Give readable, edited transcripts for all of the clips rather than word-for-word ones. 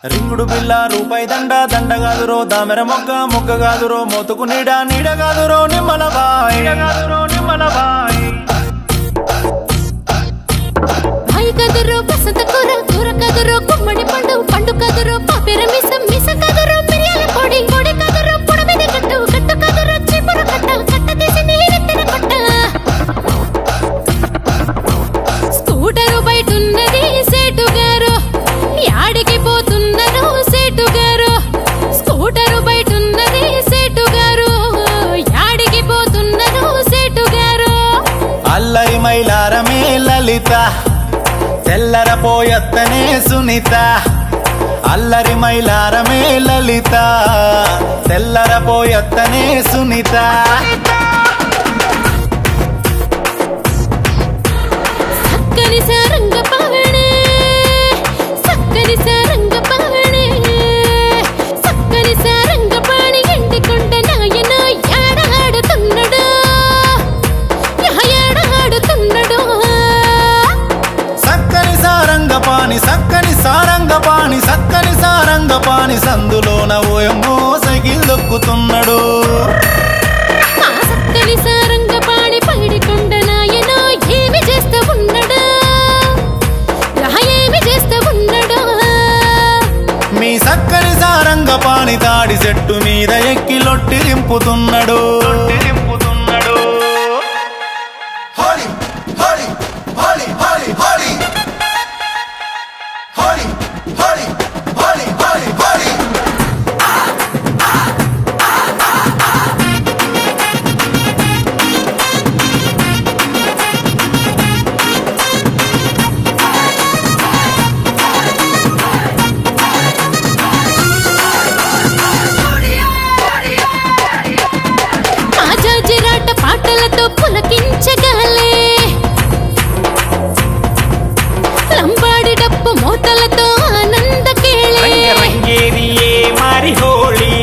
రింగుడు బిల్ల రూపాయి దండ దండ గాదురో దామెర మొగ్గ మొగ్గ గాదురో మోతుకు నీడ నీడ గాదురో నిమ్మలబాయ్ భాయ్ కదురో బసంత కూర కూర కదురో గుమ్మడి పండు పండు కదురో పాపిర మిసం మిస కదురో మిరియాల పొడి పొడి కదురో పొడ మీద కట్టు కట్టు కదురో చిపుర కట్ట కట్ట తీసి నీరెత్తిన కొట్ట స్కూటరు బయటున్నది సేటు గారు యాడికి పోతున్నారు సేటు గారు స్కూటరు బయటున్నది సేటు గారు యాడికి పోతున్నారు సేటు గారు అల్లరి మైలారమే లలిత తెల్లరపోయత్తనే సునీత అల్లరి మైలారమే లలిత తెల్లరపోయత్తనే సునీత సక్కని సారంగ పవనే సక్కని సారంగ పవనే సక్కని సారంగ పాణి ఎండికొండ నాయన యాడాడుతున్నాడు యాడాడుతున్నాడు సక్కని సారంగపాణి సక్కని సారంగపాణి సక్కని సారంగపాణి సందులోన ఓయమ్మో సైకిల్ దొక్కుతున్నాడు ఆ సక్కని సారంగ పాణి పైడికొండ నాయన ఏమి చేస్తూ ఉన్నాడు ఏమి చేస్తూ ఉన్నాడు మీ సక్కని సారంగపాణి తాడి చెట్టు మీద ఎక్కి Lotti దింపుతున్నాడు Holly, Holly, Holly, Holly, Holly. Holly, Holly, Holly, Holly, Holly. ఆజాజిరాట పాటలతో పులకించగలే లంబాడి డప్పు మోతలతో ఆనంద కేళే ರಂಗೇರಿಯೇ ಮಾರಿ ಹೋಳಿ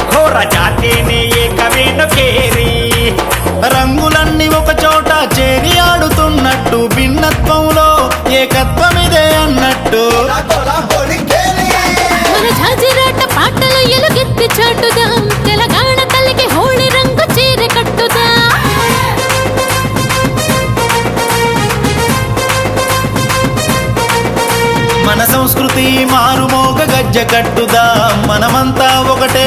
ಘೋರ ಜಾತೇನೆ ಏಕವೇನು ಕೇರಿ రంగులన్నీ ఒక చోట చేరి ఆడుతున్నట్టు భిన్నత్వంలో ఏకత్వమిదే అన్నట్టు Hola, Holly Kelly. మన జాజిరాట పాటలు ఎలుగెత్తి చాటుదాం తెలంగాణ తల్లికి హోళి రంగు చీర కట్టుదా మన సంస్కృతి మారుమోగ గజ్జె కట్టుదా మనమంతా ఒకటే